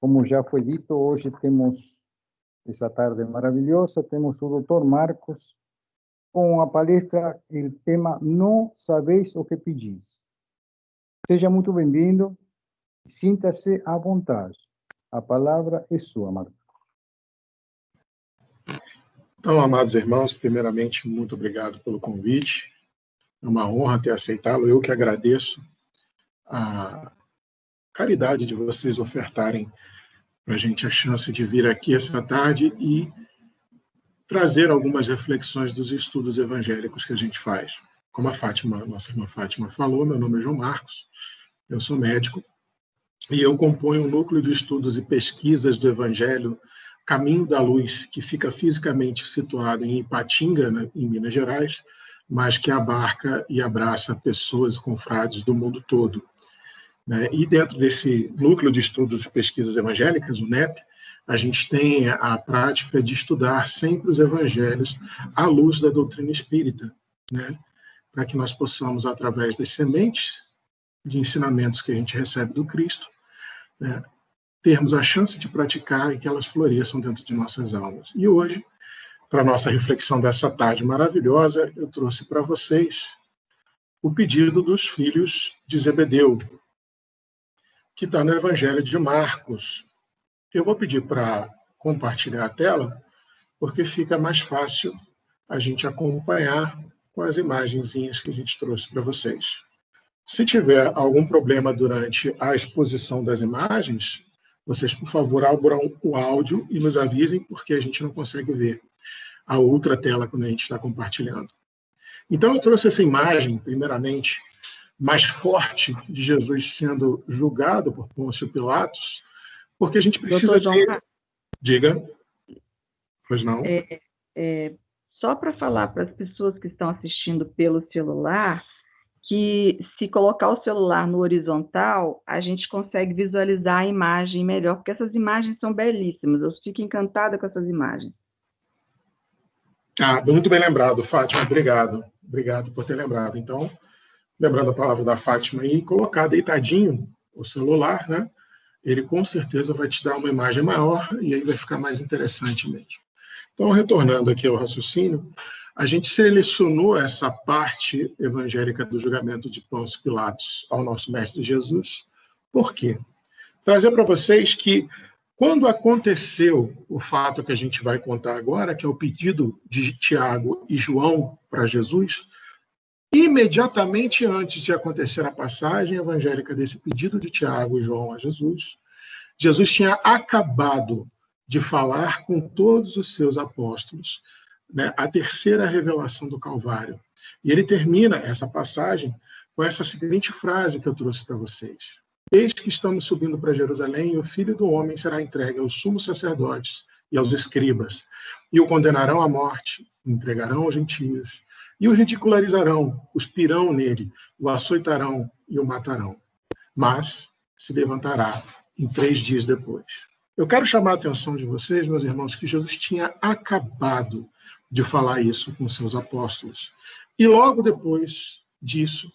Como já foi dito, hoje temos, essa tarde maravilhosa, temos o Dr. Marcos com a palestra, o tema Não Sabeis o que Pedis. Seja muito bem-vindo, sinta-se à vontade. A palavra é sua, Marcos. Então, amados irmãos, primeiramente, muito obrigado pelo convite. É uma honra ter aceitá-lo. Eu que agradeço a caridade de vocês ofertarem para a gente a chance de vir aqui essa tarde e trazer algumas reflexões dos estudos evangélicos que a gente faz. Como a Fátima, nossa irmã Fátima falou, meu nome é João Marcos, eu sou médico e eu componho um núcleo de estudos e pesquisas do Evangelho Caminho da Luz, que fica fisicamente situado em Ipatinga, em Minas Gerais, mas que abarca e abraça pessoas e confrades do mundo todo. E dentro desse núcleo de estudos e pesquisas evangélicas, o NEP, a gente tem a prática de estudar sempre os evangelhos à luz da doutrina espírita, para que nós possamos, através das sementes de ensinamentos que a gente recebe do Cristo, termos a chance de praticar e que elas floresçam dentro de nossas almas. E hoje, para a nossa reflexão dessa tarde maravilhosa, eu trouxe para vocês o pedido dos filhos de Zebedeu, que está no Evangelho de Marcos. Eu vou pedir para compartilhar a tela, porque fica mais fácil a gente acompanhar com as imagenzinhas que a gente trouxe para vocês. Se tiver algum problema durante a exposição das imagens, vocês, por favor, abram o áudio e nos avisem, porque a gente não consegue ver a outra tela quando a gente está compartilhando. Então, eu trouxe essa imagem, primeiramente, mais forte de Jesus sendo julgado por Pôncio Pilatos, porque a gente precisa ter... Diga. Pois não? Só para falar para as pessoas que estão assistindo pelo celular, que se colocar o celular no horizontal, a gente consegue visualizar a imagem melhor, porque essas imagens são belíssimas. Eu fico encantada com essas imagens. Muito bem lembrado, Fátima. Obrigado. Obrigado por ter lembrado. Então, lembrando a palavra da Fátima, e colocar deitadinho o celular, ele com certeza vai te dar uma imagem maior e aí vai ficar mais interessante mesmo. Então, retornando aqui ao raciocínio, a gente selecionou essa parte evangélica do julgamento de Pôncio Pilatos ao nosso Mestre Jesus. Por quê? Trazer para vocês que, quando aconteceu o fato que a gente vai contar agora, que é o pedido de Tiago e João para Jesus, imediatamente antes de acontecer a passagem evangélica desse pedido de Tiago e João a Jesus, Jesus tinha acabado de falar com todos os seus apóstolos, a terceira revelação do Calvário. E ele termina essa passagem com essa seguinte frase que eu trouxe para vocês. Eis que estamos subindo para Jerusalém e o Filho do Homem será entregue aos sumos sacerdotes e aos escribas, e o condenarão à morte, o entregarão aos gentios, e o ridicularizarão, cuspirão nele, o açoitarão e o matarão. Mas se levantará em 3 dias depois. Eu quero chamar a atenção de vocês, meus irmãos, que Jesus tinha acabado de falar isso com seus apóstolos. E logo depois disso,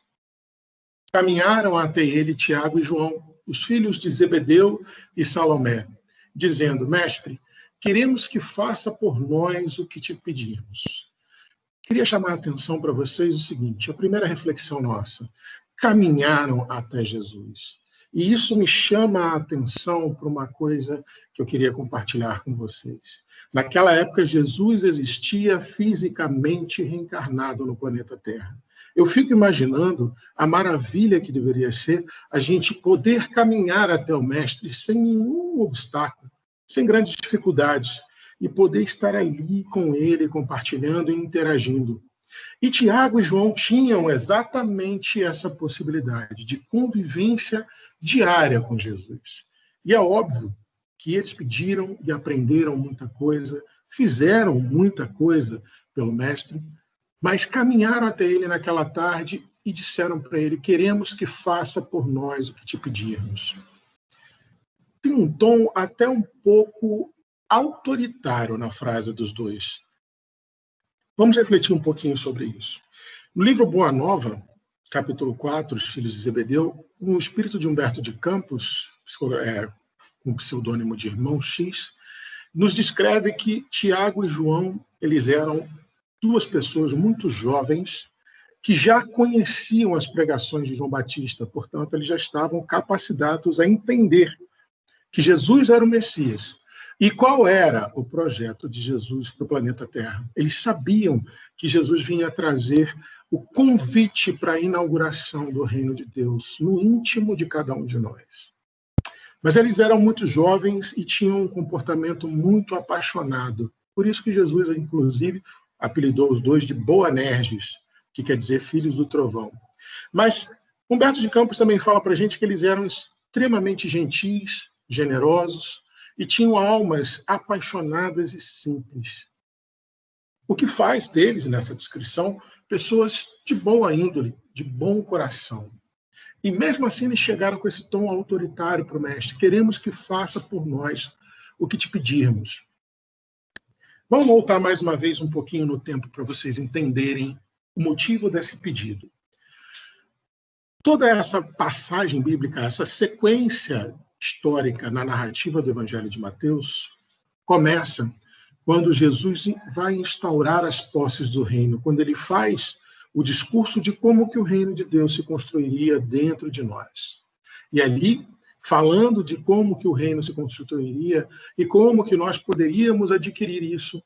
caminharam até ele Tiago e João, os filhos de Zebedeu e Salomé, dizendo: Mestre, queremos que faça por nós o que te pedirmos. Queria chamar a atenção para vocês o seguinte, a primeira reflexão nossa: caminharam até Jesus. E isso me chama a atenção para uma coisa que eu queria compartilhar com vocês. Naquela época, Jesus existia fisicamente reencarnado no planeta Terra. Eu fico imaginando a maravilha que deveria ser a gente poder caminhar até o Mestre sem nenhum obstáculo, sem grandes dificuldades, e poder estar ali com ele, compartilhando e interagindo. E Tiago e João tinham exatamente essa possibilidade de convivência diária com Jesus. E é óbvio que eles pediram e aprenderam muita coisa, fizeram muita coisa pelo Mestre, mas caminharam até ele naquela tarde e disseram para ele: queremos que faça por nós o que te pedirmos. Tem um tom até um pouco autoritário na frase dos dois. Vamos refletir um pouquinho sobre isso. No livro Boa Nova, capítulo 4, Os Filhos de Zebedeu, no espírito de Humberto de Campos, com o pseudônimo de Irmão X, nos descreve que Tiago e João, eles eram duas pessoas muito jovens que já conheciam as pregações de João Batista, portanto, eles já estavam capacitados a entender que Jesus era o Messias. E qual era o projeto de Jesus para o planeta Terra? Eles sabiam que Jesus vinha trazer o convite para a inauguração do reino de Deus no íntimo de cada um de nós. Mas eles eram muito jovens e tinham um comportamento muito apaixonado. Por isso que Jesus, inclusive, apelidou os dois de Boanerges, que quer dizer filhos do trovão. Mas Humberto de Campos também fala para a gente que eles eram extremamente gentis, generosos e tinham almas apaixonadas e simples. O que faz deles, nessa descrição, pessoas de boa índole, de bom coração. E mesmo assim eles chegaram com esse tom autoritário para o mestre. Queremos que faça por nós o que te pedirmos. Vamos voltar mais uma vez um pouquinho no tempo para vocês entenderem o motivo desse pedido. Toda essa passagem bíblica, essa sequência histórica na narrativa do Evangelho de Mateus, começa quando Jesus vai instaurar as posses do reino, quando ele faz o discurso de como que o reino de Deus se construiria dentro de nós. E ali, falando de como que o reino se constituiria e como que nós poderíamos adquirir isso,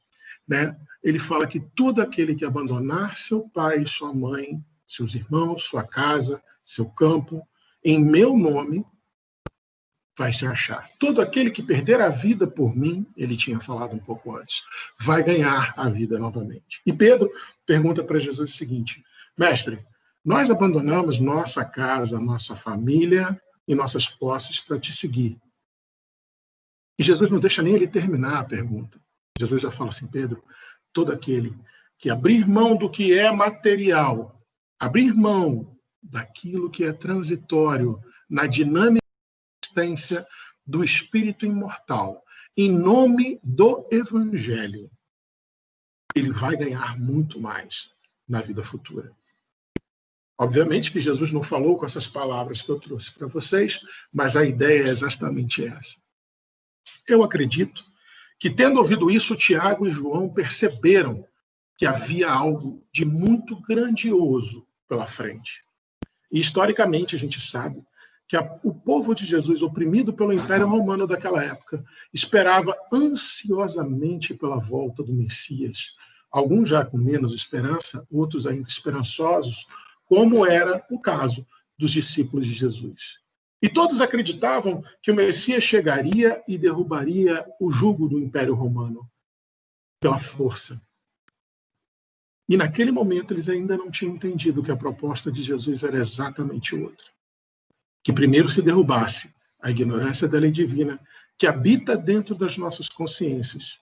né? Ele fala que todo aquele que abandonar seu pai, sua mãe, seus irmãos, sua casa, seu campo, em meu nome, vai se achar. Todo aquele que perder a vida por mim, ele tinha falado um pouco antes, vai ganhar a vida novamente. E Pedro pergunta para Jesus o seguinte: mestre, nós abandonamos nossa casa, nossa família e nossas posses para te seguir. E Jesus não deixa nem ele terminar a pergunta. Jesus já fala assim: Pedro, todo aquele que abrir mão do que é material, abrir mão daquilo que é transitório, na dinâmica existência do espírito imortal, em nome do Evangelho, ele vai ganhar muito mais na vida futura. Obviamente que Jesus não falou com essas palavras que eu trouxe para vocês, mas a ideia é exatamente essa. Eu acredito que, tendo ouvido isso, Tiago e João perceberam que havia algo de muito grandioso pela frente. E, historicamente, a gente sabe que o povo de Jesus, oprimido pelo Império Romano daquela época, esperava ansiosamente pela volta do Messias. Alguns já com menos esperança, outros ainda esperançosos, como era o caso dos discípulos de Jesus. E todos acreditavam que o Messias chegaria e derrubaria o jugo do Império Romano pela força. E naquele momento eles ainda não tinham entendido que a proposta de Jesus era exatamente outra. Que primeiro se derrubasse a ignorância da lei divina que habita dentro das nossas consciências,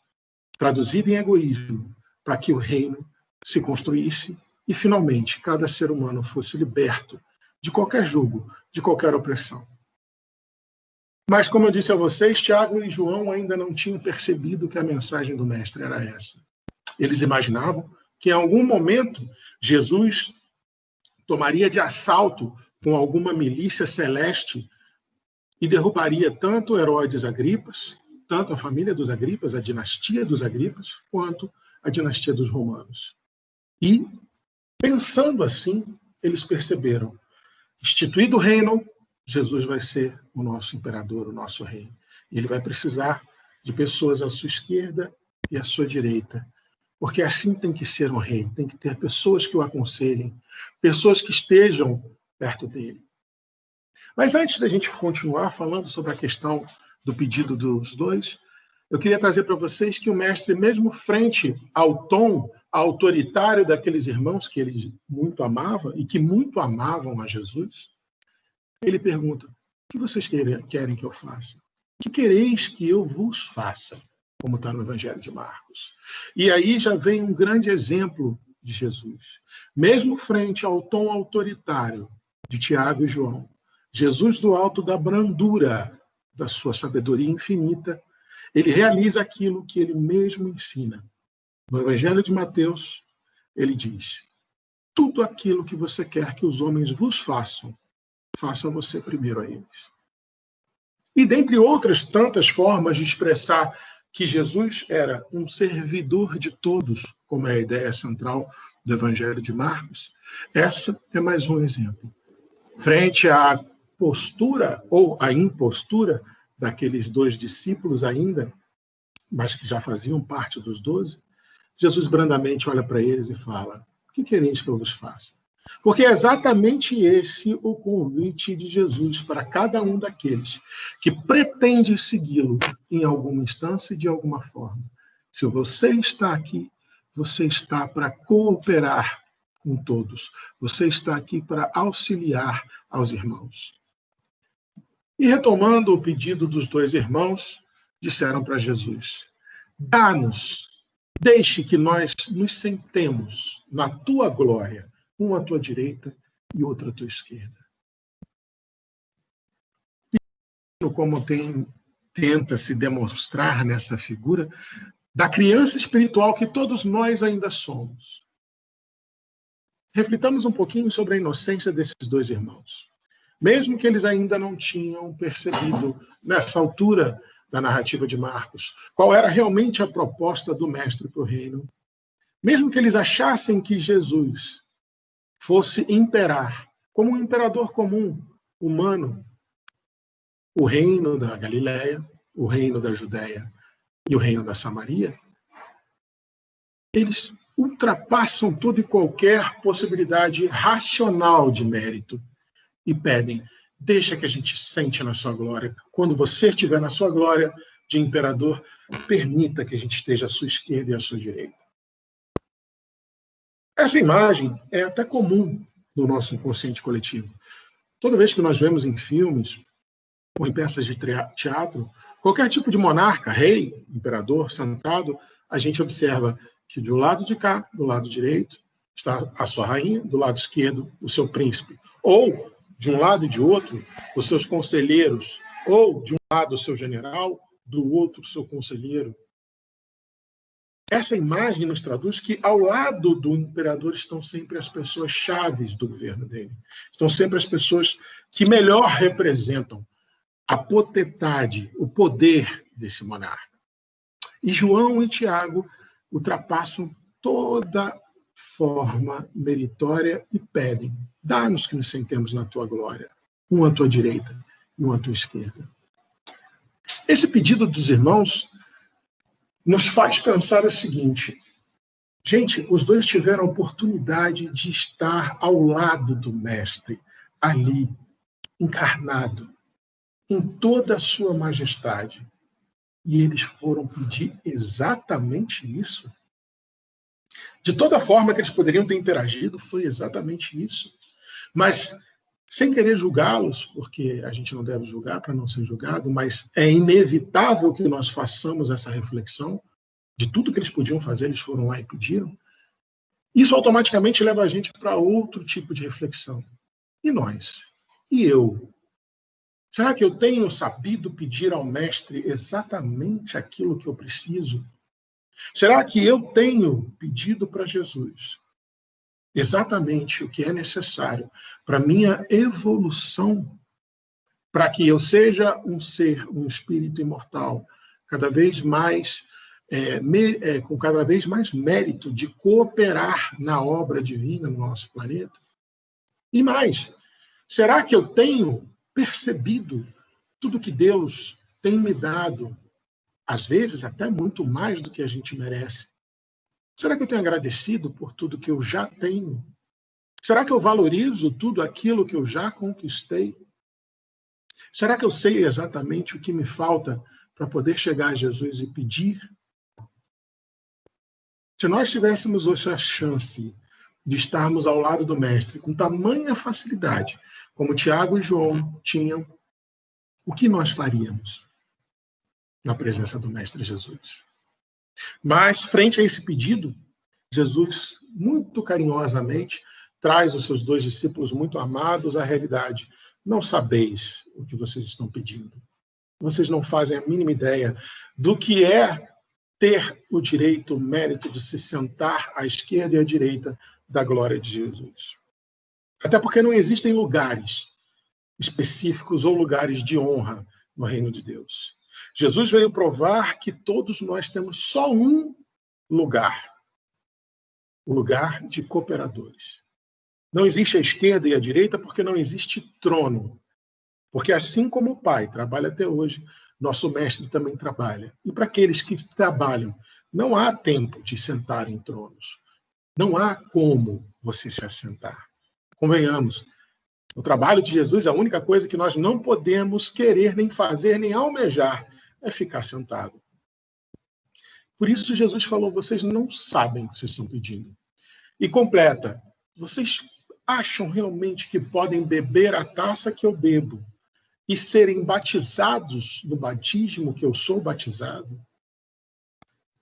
traduzida em egoísmo, para que o reino se construísse e, finalmente, cada ser humano fosse liberto de qualquer jugo, de qualquer opressão. Mas, como eu disse a vocês, Tiago e João ainda não tinham percebido que a mensagem do Mestre era essa. Eles imaginavam que, em algum momento, Jesus tomaria de assalto com alguma milícia celeste e derrubaria tanto Herodes Agripas, tanto a família dos Agripas, a dinastia dos Agripas, quanto a dinastia dos romanos. E, pensando assim, eles perceberam: instituído o reino, Jesus vai ser o nosso imperador, o nosso rei. E ele vai precisar de pessoas à sua esquerda e à sua direita. Porque assim tem que ser um rei, tem que ter pessoas que o aconselhem, pessoas que estejam perto dele. Mas antes da gente continuar falando sobre a questão do pedido dos dois, eu queria trazer para vocês que o mestre, mesmo frente ao tom autoritário daqueles irmãos que ele muito amava e que muito amavam a Jesus, ele pergunta: o que vocês querem que eu faça? O que quereis que eu vos faça? Como está no Evangelho de Marcos. E aí já vem um grande exemplo de Jesus. Mesmo frente ao tom autoritário de Tiago e João, Jesus, do alto da brandura da sua sabedoria infinita, ele realiza aquilo que ele mesmo ensina. No Evangelho de Mateus, ele diz: tudo aquilo que você quer que os homens vos façam, faça você primeiro a eles. E dentre outras tantas formas de expressar que Jesus era um servidor de todos, como é a ideia central do Evangelho de Marcos, essa é mais um exemplo. Frente à postura ou à impostura daqueles 2 discípulos ainda, mas que já faziam parte dos 12, Jesus brandamente olha para eles e fala: o que quereis que eu vos faça? Porque é exatamente esse o convite de Jesus para cada um daqueles que pretende segui-lo em alguma instância e de alguma forma. Se você está aqui, você está para cooperar com todos. Você está aqui para auxiliar aos irmãos. E retomando o pedido dos 2 irmãos, disseram para Jesus: dá-nos, deixe que nós nos sentemos na tua glória, um à tua direita e outro à tua esquerda. Como tenta se demonstrar nessa figura da criança espiritual que todos nós ainda somos. Reflitamos um pouquinho sobre a inocência desses 2 irmãos. Mesmo que eles ainda não tinham percebido, nessa altura da narrativa de Marcos, qual era realmente a proposta do Mestre para o reino, mesmo que eles achassem que Jesus fosse imperar, como um imperador comum, humano, o reino da Galileia, o reino da Judéia e o reino da Samaria, eles ultrapassam toda e qualquer possibilidade racional de mérito e pedem: deixa que a gente sente na sua glória. Quando você estiver na sua glória de imperador, permita que a gente esteja à sua esquerda e à sua direita. Essa imagem é até comum no nosso inconsciente coletivo. Toda vez que nós vemos em filmes ou em peças de teatro, qualquer tipo de monarca, rei, imperador, sentado, a gente observa que do lado de cá, do lado direito, está a sua rainha, do lado esquerdo, o seu príncipe. Ou, de um lado e de outro, os seus conselheiros. Ou, de um lado, o seu general, do outro, o seu conselheiro. Essa imagem nos traduz que ao lado do imperador estão sempre as pessoas chaves do governo dele. Estão sempre as pessoas que melhor representam a potestade, o poder desse monarca. E João e Tiago ultrapassam toda forma meritória e pedem: dá-nos que nos sentemos na tua glória, um à tua direita e um à tua esquerda. Esse pedido dos irmãos nos faz pensar o seguinte: gente, os 2 tiveram a oportunidade de estar ao lado do Mestre, ali, encarnado, em toda a sua majestade. E eles foram pedir exatamente isso. De toda forma que eles poderiam ter interagido, foi exatamente isso. Mas, sem querer julgá-los, porque a gente não deve julgar para não ser julgado, mas é inevitável que nós façamos essa reflexão de tudo que eles podiam fazer, eles foram lá e pediram. Isso automaticamente leva a gente para outro tipo de reflexão. E nós? E eu? Será que eu tenho sabido pedir ao Mestre exatamente aquilo que eu preciso? Será que eu tenho pedido para Jesus exatamente o que é necessário para minha evolução, para que eu seja um ser, um espírito imortal, cada vez mais com cada vez mais mérito de cooperar na obra divina no nosso planeta? E mais, será que eu tenho percebido tudo que Deus tem me dado, às vezes até muito mais do que a gente merece? Será que eu tenho agradecido por tudo que eu já tenho? Será que eu valorizo tudo aquilo que eu já conquistei? Será que eu sei exatamente o que me falta para poder chegar a Jesus e pedir? Se nós tivéssemos hoje a chance de estarmos ao lado do Mestre com tamanha facilidade, como Tiago e João tinham, o que nós faríamos na presença do Mestre Jesus? Mas, frente a esse pedido, Jesus, muito carinhosamente, traz os seus 2 discípulos muito amados à realidade. Não sabeis o que vocês estão pedindo. Vocês não fazem a mínima ideia do que é ter o direito, o mérito de se sentar à esquerda e à direita da glória de Jesus. Até porque não existem lugares específicos ou lugares de honra no reino de Deus. Jesus veio provar que todos nós temos só um lugar, o lugar de cooperadores. Não existe a esquerda e a direita porque não existe trono. Porque assim como o Pai trabalha até hoje, nosso Mestre também trabalha. E para aqueles que trabalham, não há tempo de sentar em tronos. Não há como você se assentar. Convenhamos, o trabalho de Jesus, a única coisa que nós não podemos querer, nem fazer, nem almejar, é ficar sentado. Por isso Jesus falou, vocês não sabem o que vocês estão pedindo. E completa, vocês acham realmente que podem beber a taça que eu bebo e serem batizados no batismo que eu sou batizado?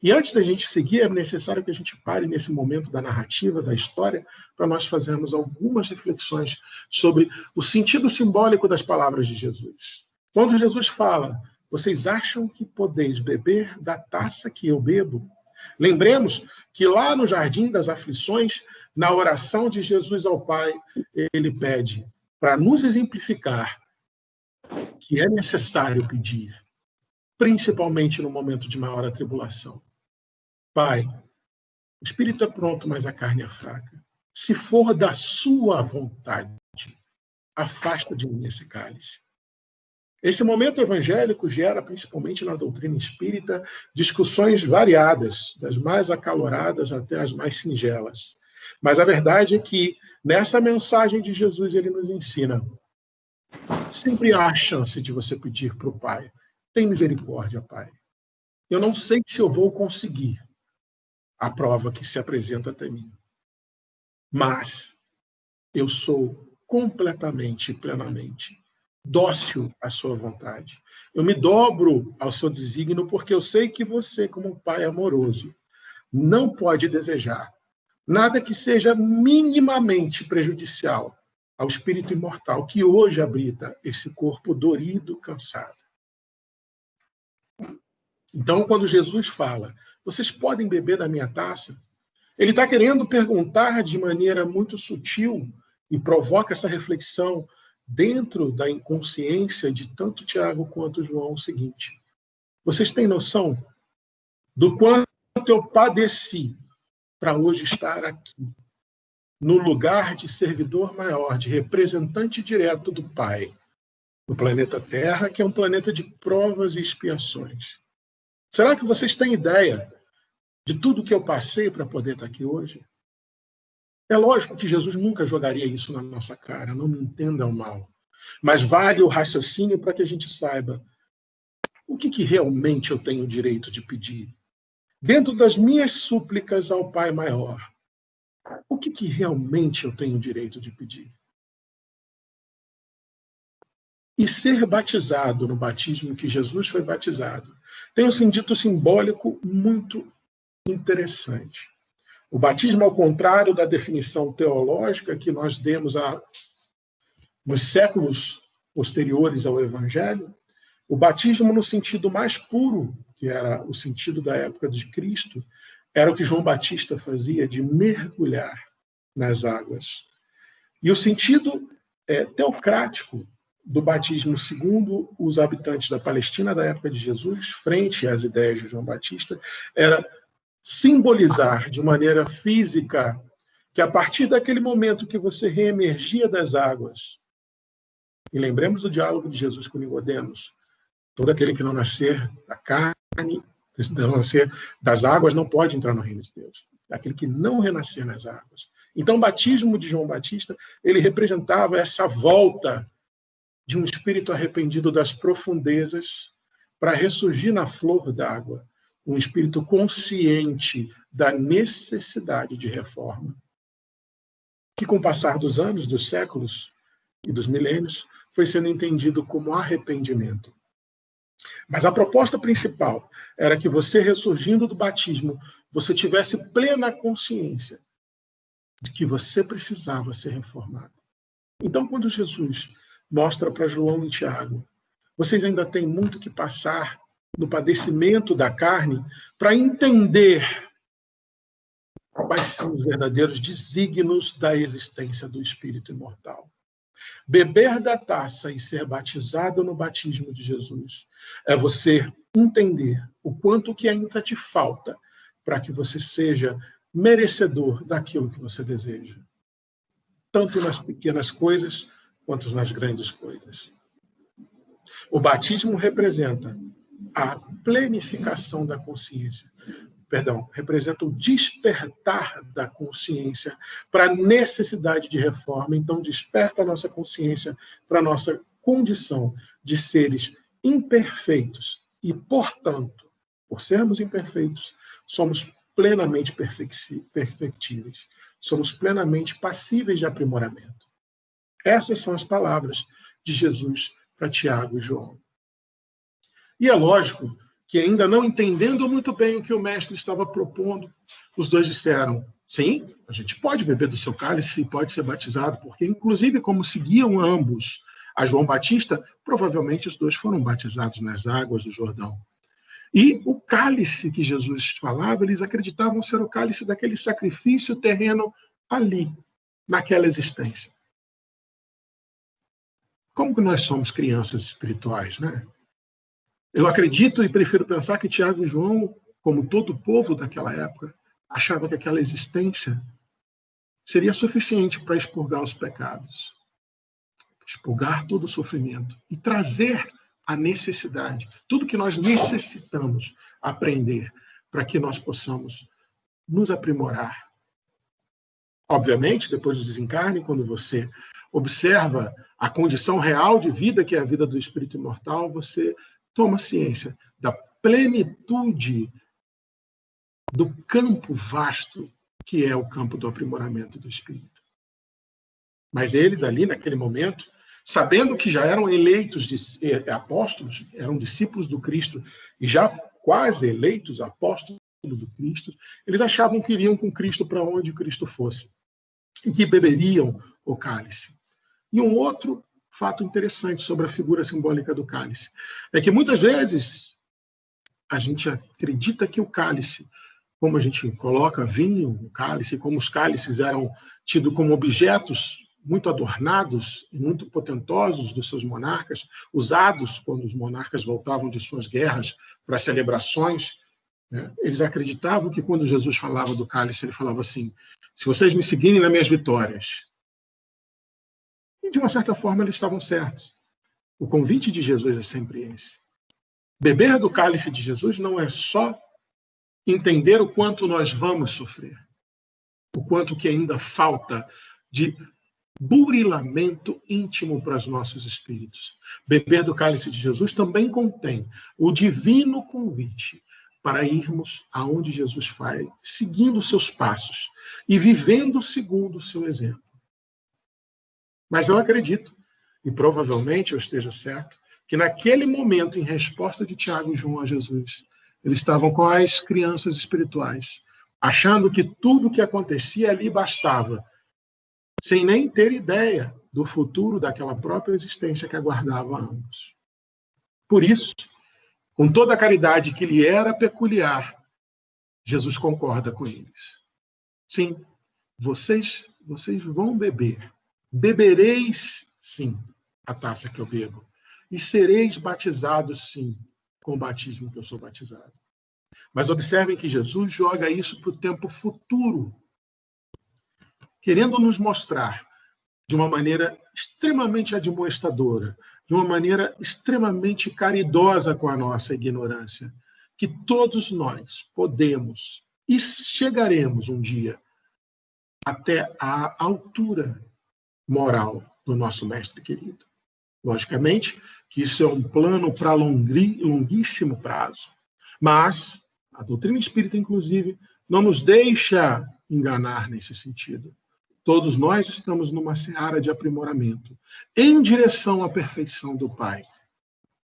E antes da gente seguir, é necessário que a gente pare nesse momento da narrativa, da história, para nós fazermos algumas reflexões sobre o sentido simbólico das palavras de Jesus. Quando Jesus fala, vocês acham que podeis beber da taça que eu bebo? Lembremos que lá no Jardim das Aflições, na oração de Jesus ao Pai, ele pede para nos exemplificar que é necessário pedir, principalmente no momento de maior atribulação. Pai, o espírito é pronto, mas a carne é fraca. Se for da sua vontade, afasta de mim esse cálice. Esse momento evangélico gera, principalmente na doutrina espírita, discussões variadas, das mais acaloradas até as mais singelas. Mas a verdade é que, nessa mensagem de Jesus, ele nos ensina: sempre há a chance de você pedir para o Pai. Tem misericórdia, Pai. Eu não sei se eu vou conseguir a prova que se apresenta até mim, mas eu sou completamente e plenamente dócil à sua vontade. Eu me dobro ao seu desígnio porque eu sei que você, como Pai amoroso, não pode desejar nada que seja minimamente prejudicial ao espírito imortal que hoje habita esse corpo dorido, cansado. Então, quando Jesus fala, vocês podem beber da minha taça, ele está querendo perguntar de maneira muito sutil e provoca essa reflexão dentro da inconsciência de tanto Tiago quanto João o seguinte: vocês têm noção do quanto eu padeci para hoje estar aqui, no lugar de servidor maior, de representante direto do Pai, no planeta Terra, que é um planeta de provas e expiações? Será que vocês têm ideia de tudo que eu passei para poder estar aqui hoje? É lógico que Jesus nunca jogaria isso na nossa cara, não me entendam mal. Mas vale o raciocínio para que a gente saiba o que realmente eu tenho direito de pedir. Dentro das minhas súplicas ao Pai Maior, o que realmente eu tenho direito de pedir? E ser batizado no batismo que Jesus foi batizado tem um sentido simbólico muito interessante. O batismo, ao contrário da definição teológica que nós demos nos séculos posteriores ao Evangelho, o batismo no sentido mais puro, que era o sentido da época de Cristo, era o que João Batista fazia, de mergulhar nas águas. E o sentido teocrático do batismo, segundo os habitantes da Palestina da época de Jesus, frente às ideias de João Batista, era simbolizar de maneira física que a partir daquele momento que você reemergia das águas, e lembremos do diálogo de Jesus com Nicodemos, todo aquele que não nascer da carne, não nascer das águas, não pode entrar no reino de Deus. Aquele que não renascer nas águas. Então, o batismo de João Batista, ele representava essa volta de um espírito arrependido das profundezas para ressurgir na flor d'água, um espírito consciente da necessidade de reforma, que com o passar dos anos, dos séculos e dos milênios, foi sendo entendido como arrependimento. Mas a proposta principal era que você, ressurgindo do batismo, você tivesse plena consciência de que você precisava ser reformado. Então, quando Jesus mostra para João e Tiago, vocês ainda têm muito que passar no padecimento da carne para entender quais são os verdadeiros desígnios da existência do espírito imortal. Beber da taça e ser batizado no batismo de Jesus é você entender o quanto que ainda te falta para que você seja merecedor daquilo que você deseja. Tanto nas pequenas coisas, quanto nas grandes coisas. O batismo representa a plenificação da consciência. Representa o despertar da consciência para a necessidade de reforma. Então, desperta a nossa consciência para a nossa condição de seres imperfeitos. E, portanto, por sermos imperfeitos, somos plenamente perfectíveis. Somos plenamente passíveis de aprimoramento. Essas são as palavras de Jesus para Tiago e João. E é lógico que, ainda não entendendo muito bem o que o mestre estava propondo, os dois disseram, sim, a gente pode beber do seu cálice e pode ser batizado, porque, inclusive, como seguiam ambos a João Batista, provavelmente os dois foram batizados nas águas do Jordão. E o cálice que Jesus falava, eles acreditavam ser o cálice daquele sacrifício terreno ali, naquela existência. Como que nós somos crianças espirituais, né? Eu acredito e prefiro pensar que Tiago e João, como todo o povo daquela época, achava que aquela existência seria suficiente para expurgar os pecados, expurgar todo o sofrimento e trazer a necessidade, tudo que nós necessitamos aprender para que nós possamos nos aprimorar. Obviamente, depois do desencarne, quando você observa a condição real de vida, que é a vida do espírito imortal, você toma ciência da plenitude do campo vasto que é o campo do aprimoramento do espírito. Mas eles ali, naquele momento, sabendo que já eram eleitos de apóstolos, eram discípulos do Cristo, e já quase eleitos apóstolos do Cristo, eles achavam que iriam com Cristo para onde Cristo fosse, e que beberiam o cálice. E um outro fato interessante sobre a figura simbólica do cálice é que, muitas vezes, a gente acredita que o cálice, como a gente coloca vinho no cálice, como os cálices eram tidos como objetos muito adornados e muito potentosos dos seus monarcas, usados quando os monarcas voltavam de suas guerras para celebrações, né? Eles acreditavam que, quando Jesus falava do cálice, ele falava assim: se vocês me seguirem nas minhas vitórias. E, de uma certa forma, eles estavam certos. O convite de Jesus é sempre esse. Beber do cálice de Jesus não é só entender o quanto nós vamos sofrer, o quanto que ainda falta de burilamento íntimo para os nossos espíritos. Beber do cálice de Jesus também contém o divino convite para irmos aonde Jesus vai, seguindo os seus passos e vivendo segundo o seu exemplo. Mas eu acredito, e provavelmente eu esteja certo, que naquele momento, em resposta de Tiago e João a Jesus, eles estavam com as crianças espirituais, achando que tudo o que acontecia ali bastava, sem nem ter ideia do futuro daquela própria existência que aguardava ambos. Por isso, com toda a caridade que lhe era peculiar, Jesus concorda com eles. Sim, vocês vão beber. Bebereis, sim, a taça que eu bebo. E sereis batizados, sim, com o batismo que eu sou batizado. Mas observem que Jesus joga isso para o tempo futuro, querendo nos mostrar, de uma maneira extremamente admoestadora, de uma maneira extremamente caridosa com a nossa ignorância, que todos nós podemos e chegaremos um dia até a altura moral do nosso mestre querido. Logicamente que isso é um plano para longuíssimo prazo, mas a doutrina espírita, inclusive, não nos deixa enganar nesse sentido. Todos nós estamos numa seara de aprimoramento, em direção à perfeição do Pai.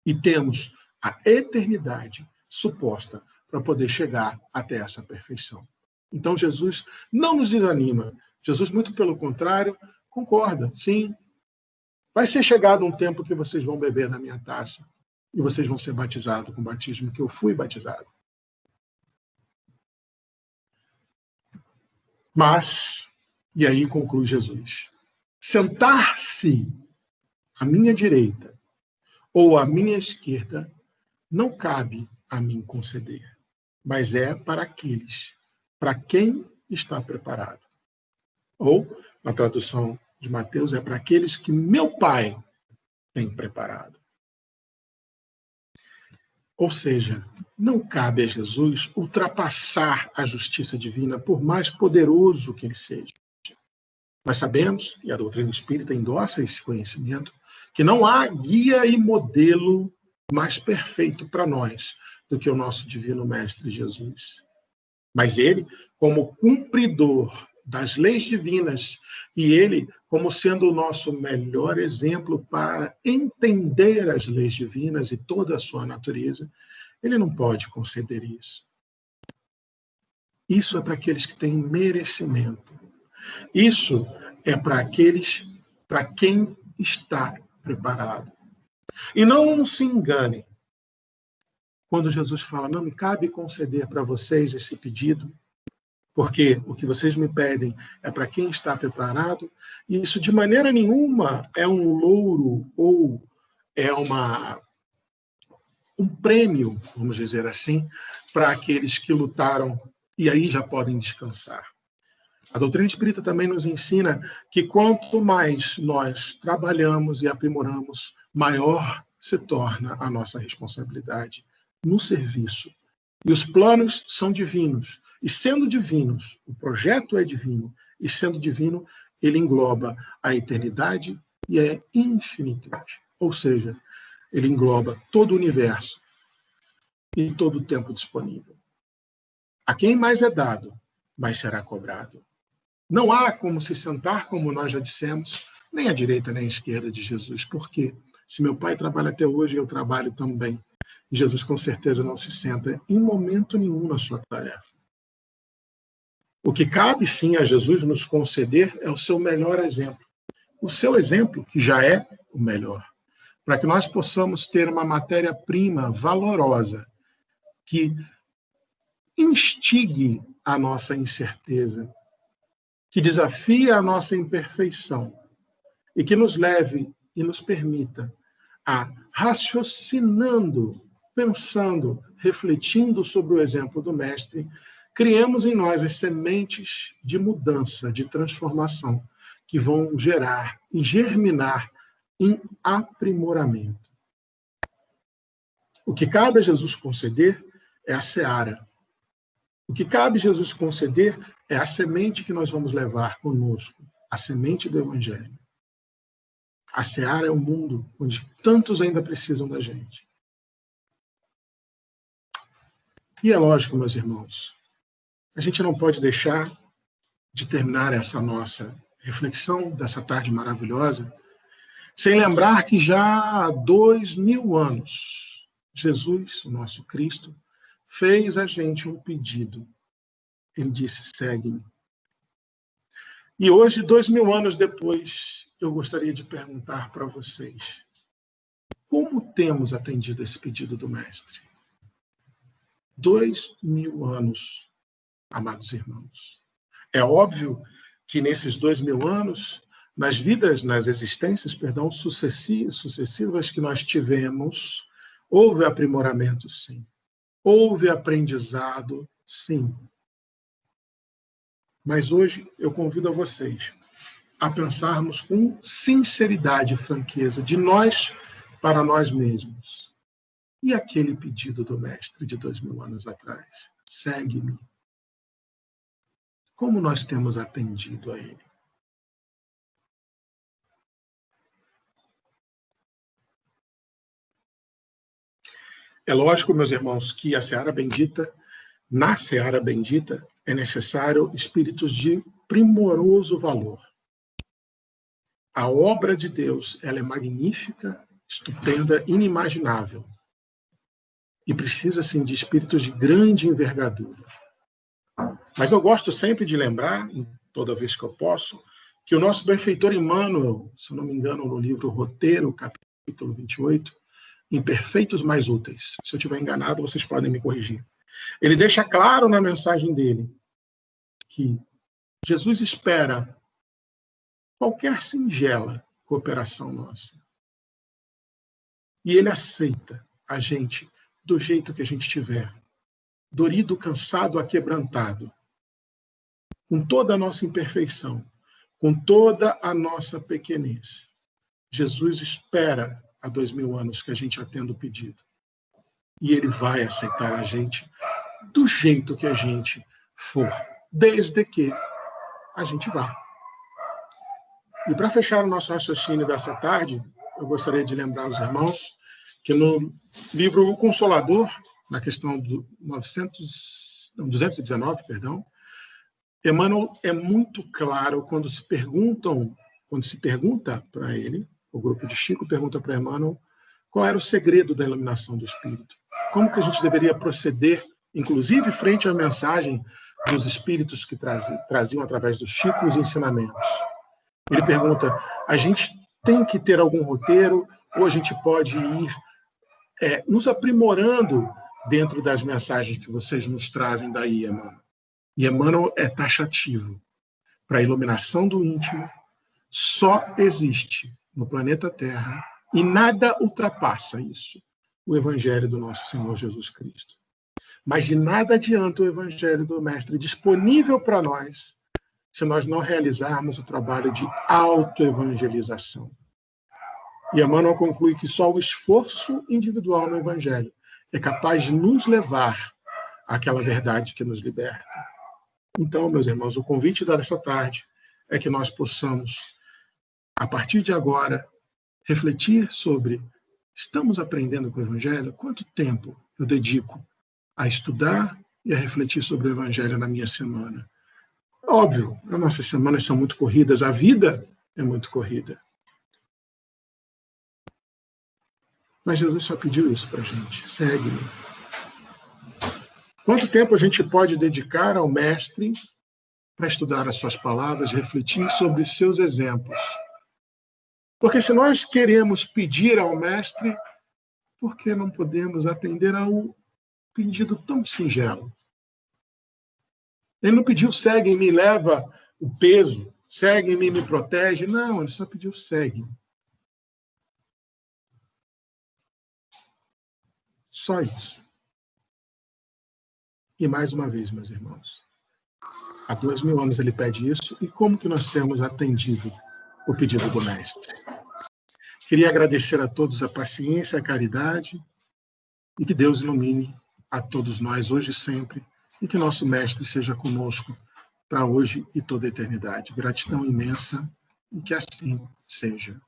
E temos a eternidade suposta para poder chegar até essa perfeição. Então, Jesus não nos desanima. Jesus, muito pelo contrário, concorda. Sim, vai ser chegado um tempo que vocês vão beber da minha taça e vocês vão ser batizados com o batismo que eu fui batizado. Mas, e aí conclui Jesus, sentar-se à minha direita ou à minha esquerda não cabe a mim conceder, mas é para aqueles, para quem está preparado. Ou, na tradução de Mateus, é para aqueles que meu Pai tem preparado. Ou seja, não cabe a Jesus ultrapassar a justiça divina, por mais poderoso que ele seja. Nós sabemos, e a doutrina espírita endossa esse conhecimento, que não há guia e modelo mais perfeito para nós do que o nosso divino Mestre Jesus. Mas ele, como cumpridor das leis divinas, e ele, como sendo o nosso melhor exemplo para entender as leis divinas e toda a sua natureza, ele não pode conceder isso. Isso é para aqueles que têm merecimento. Isso é para aqueles para quem está preparado. E não se engane quando Jesus fala, não me cabe conceder para vocês esse pedido, porque o que vocês me pedem é para quem está preparado, e isso de maneira nenhuma é um louro ou é um prêmio, vamos dizer assim, para aqueles que lutaram e aí já podem descansar. A doutrina espírita também nos ensina que quanto mais nós trabalhamos e aprimoramos, maior se torna a nossa responsabilidade no serviço. E os planos são divinos. E sendo divinos, o projeto é divino. E sendo divino, ele engloba a eternidade e a infinitude. Ou seja, ele engloba todo o universo e todo o tempo disponível. A quem mais é dado, mais será cobrado. Não há como se sentar, como nós já dissemos, nem à direita nem à esquerda de Jesus. Por quê? Se meu Pai trabalha até hoje, eu trabalho também. Jesus com certeza não se senta em momento nenhum na sua tarefa. O que cabe sim a Jesus nos conceder é o seu melhor exemplo. O seu exemplo, que já é o melhor. Para que nós possamos ter uma matéria-prima valorosa que instigue a nossa incerteza, que desafie a nossa imperfeição e que nos leve e nos permita a, raciocinando, pensando, refletindo sobre o exemplo do Mestre, criemos em nós as sementes de mudança, de transformação, que vão gerar e germinar em aprimoramento. O que cabe a Jesus conceder é a seara. O que cabe a Jesus conceder é a semente que nós vamos levar conosco, a semente do Evangelho. A seara é um mundo onde tantos ainda precisam da gente. E é lógico, meus irmãos, a gente não pode deixar de terminar essa nossa reflexão dessa tarde maravilhosa sem lembrar que já há 2000 anos, Jesus, o nosso Cristo, fez a gente um pedido. Ele disse, segue-me. E hoje, 2000 anos depois, eu gostaria de perguntar para vocês, como temos atendido esse pedido do Mestre? 2000 anos, amados irmãos. É óbvio que nesses 2000 anos, nas existências, sucessivas que nós tivemos, houve aprimoramento, sim. Houve aprendizado, sim. Mas hoje eu convido a vocês a pensarmos com sinceridade e franqueza de nós para nós mesmos. E aquele pedido do Mestre de 2000 anos atrás? Segue-me. Como nós temos atendido a ele? É lógico, meus irmãos, que na seara bendita, é necessário espíritos de primoroso valor. A obra de Deus, ela é magnífica, estupenda, inimaginável. E precisa, sim, de espíritos de grande envergadura. Mas eu gosto sempre de lembrar, toda vez que eu posso, que o nosso benfeitor Emmanuel, se eu não me engano, no livro Roteiro, capítulo 28, Imperfeitos mais úteis. Se eu estiver enganado, vocês podem me corrigir. Ele deixa claro na mensagem dele que Jesus espera qualquer singela cooperação nossa. E ele aceita a gente do jeito que a gente tiver, dorido, cansado, aquebrantado, com toda a nossa imperfeição, com toda a nossa pequenez. Jesus espera há 2000 anos que a gente atenda o pedido. E ele vai aceitar a gente do jeito que a gente for, desde que a gente vá. E para fechar o nosso raciocínio dessa tarde, eu gostaria de lembrar os irmãos que no livro O Consolador, na questão do 219, Emmanuel é muito claro quando se pergunta para ele, o grupo de Chico pergunta para Emmanuel qual era o segredo da iluminação do espírito. Como que a gente deveria proceder, inclusive frente à mensagem dos espíritos que traziam através do Chico os ensinamentos. Ele pergunta, a gente tem que ter algum roteiro ou a gente pode ir nos aprimorando dentro das mensagens que vocês nos trazem daí, Emmanuel? E Emmanuel é taxativo. Para a iluminação do íntimo, só existe no planeta Terra, e nada ultrapassa isso, o Evangelho do nosso Senhor Jesus Cristo. Mas de nada adianta o Evangelho do Mestre disponível para nós, se nós não realizarmos o trabalho de autoevangelização. E Emmanuel conclui que só o esforço individual no Evangelho é capaz de nos levar àquela verdade que nos liberta. Então, meus irmãos, o convite dessa tarde é que nós possamos, a partir de agora, refletir sobre: estamos aprendendo com o Evangelho? Quanto tempo eu dedico a estudar e a refletir sobre o Evangelho na minha semana? Óbvio, as nossas semanas são muito corridas, a vida é muito corrida. Mas Jesus só pediu isso para a gente: segue-me. Quanto tempo a gente pode dedicar ao Mestre para estudar as suas palavras, refletir sobre os seus exemplos? Porque se nós queremos pedir ao Mestre, por que não podemos atender a um pedido tão singelo? Ele não pediu segue-me, leva o peso, segue-me, me protege. Não, ele só pediu segue-me. Só isso. E mais uma vez, meus irmãos, há 2000 anos ele pede isso, e como que nós temos atendido o pedido do Mestre? Queria agradecer a todos a paciência, a caridade, e que Deus ilumine a todos nós hoje e sempre, e que nosso Mestre seja conosco para hoje e toda a eternidade. Gratidão imensa, e que assim seja.